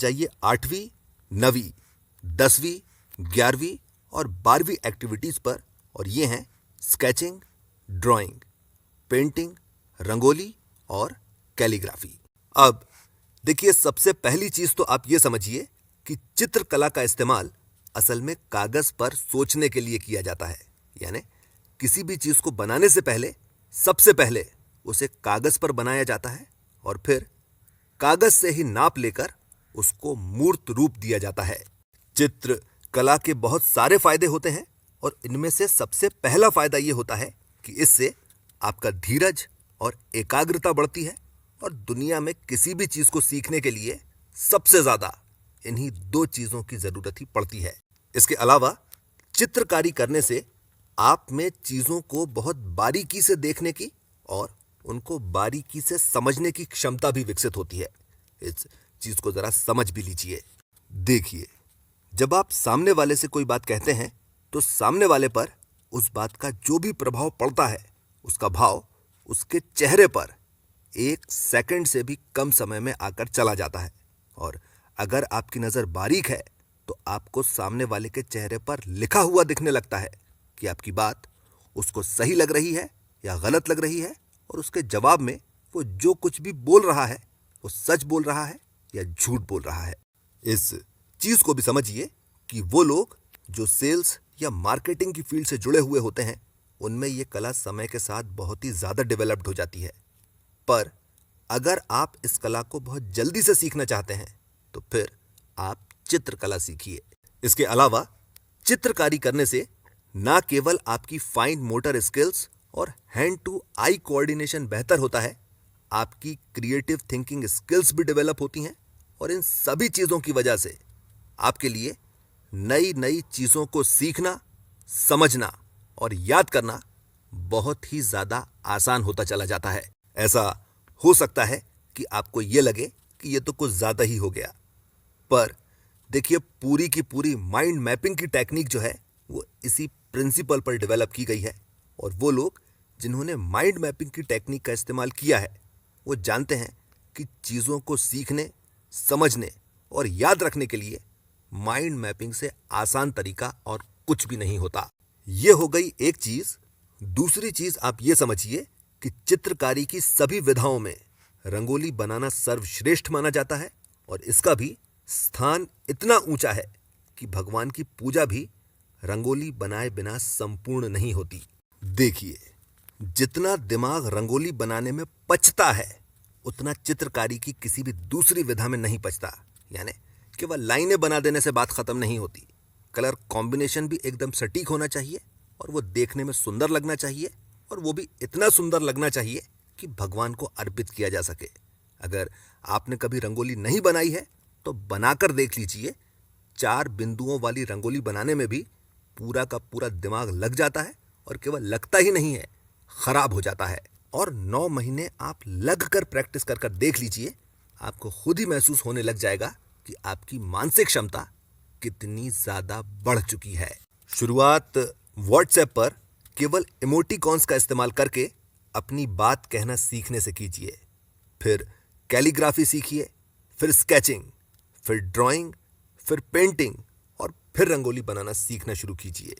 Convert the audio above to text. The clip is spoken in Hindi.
जाइए 8वीं, 9वीं, 10वीं, 11वीं और 12वीं एक्टिविटीज पर, और ये हैं स्केचिंग, ड्राइंग, पेंटिंग, रंगोली और कैलीग्राफी। अब देखिए, सबसे पहली चीज तो आप ये समझिए कि चित्रकला का इस्तेमाल असल में कागज पर सोचने के लिए किया जाता है। यानी किसी भी चीज को बनाने से पहले सबसे पहले उसे कागज पर बनाया जाता है और फिर कागज से ही नाप लेकर उसको मूर्त रूप दिया जाता है। चित्र कला के बहुत सारे फायदे होते हैं और इनमें से सबसे पहला फायदा यह होता है कि इससे आपका धीरज और एकाग्रता बढ़ती है, और दुनिया में किसी भी चीज को सीखने के लिए सबसे ज्यादा इन्हीं दो चीजों की जरूरत ही पड़ती है। इसके अलावा चित्रकारी करने से आप में चीजों को बहुत बारीकी से देखने की और उनको बारीकी से समझने की क्षमता भी विकसित होती है। इस चीज को जरा समझ भी लीजिए। देखिए, जब आप सामने वाले से कोई बात कहते हैं तो सामने वाले पर उस बात का जो भी प्रभाव पड़ता है, उसका भाव उसके चेहरे पर 1 सेकंड से भी कम समय में आकर चला जाता है। और अगर आपकी नजर बारीक है तो आपको सामने वाले के चेहरे पर लिखा हुआ दिखने लगता है कि आपकी बात उसको सही लग रही है या गलत लग रही है, और उसके जवाब में वो जो कुछ भी बोल रहा है वो सच बोल रहा है या झूठ बोल रहा है। इस चीज को भी समझिए कि वो लोग जो सेल्स या मार्केटिंग की फील्ड से जुड़े हुए होते हैं, उनमें ये कला समय के साथ बहुत ही ज्यादा डेवलप्ड हो जाती है। पर अगर आप इस कला को बहुत जल्दी से सीखना चाहते हैं तो फिर आप चित्रकला सीखिए। इसके अलावा चित्रकारी करने से ना केवल आपकी फाइन मोटर स्किल्स और हैंड टू आई कोऑर्डिनेशन बेहतर होता है, आपकी क्रिएटिव थिंकिंग स्किल्स भी डेवलप होती हैं, और इन सभी चीजों की वजह से आपके लिए नई नई चीजों को सीखना, समझना और याद करना बहुत ही ज्यादा आसान होता चला जाता है। ऐसा हो सकता है कि आपको यह लगे कि यह तो कुछ ज्यादा ही हो गया, पर देखिए, पूरी की पूरी माइंड मैपिंग की टेक्निक जो है वो इसी प्रिंसिपल पर डेवलप की गई है। और वो लोग जिन्होंने माइंड मैपिंग की टेक्निक का इस्तेमाल किया है वो जानते हैं कि चीजों को सीखने, समझने और याद रखने के लिए माइंड मैपिंग से आसान तरीका और कुछ भी नहीं होता। ये हो गई एक चीज। दूसरी चीज आप ये समझिए कि चित्रकारी की सभी विधाओं में रंगोली बनाना सर्वश्रेष्ठ माना जाता है, और इसका भी स्थान इतना ऊंचा है कि भगवान की पूजा भी रंगोली बनाए बिना संपूर्ण नहीं होती। देखिए, जितना दिमाग रंगोली बनाने में पचता है उतना चित्रकारी की किसी भी दूसरी विधा में नहीं पचता। यानी केवल लाइनें बना देने से बात खत्म नहीं होती। कलर कॉम्बिनेशन भी एकदम सटीक होना चाहिए, और वो देखने में सुंदर लगना चाहिए, और वो भी इतना सुंदर लगना चाहिए कि भगवान को अर्पित किया जा सके। अगर आपने कभी रंगोली नहीं बनाई है तो बनाकर देख लीजिए। 4 बिंदुओं वाली रंगोली बनाने में भी पूरा का पूरा दिमाग लग जाता है, और केवल लगता ही नहीं है, खराब हो जाता है। और 9 महीने आप लग कर प्रैक्टिस कर देख लीजिए, आपको खुद ही महसूस होने लग जाएगा कि आपकी मानसिक क्षमता कितनी ज्यादा बढ़ चुकी है। शुरुआत व्हाट्सएप पर केवल इमोटिकॉन्स का इस्तेमाल करके अपनी बात कहना सीखने से कीजिए। फिर कैलीग्राफी सीखिए, फिर स्केचिंग, फिर ड्राइंग, फिर पेंटिंग, और फिर रंगोली बनाना सीखना शुरू कीजिए।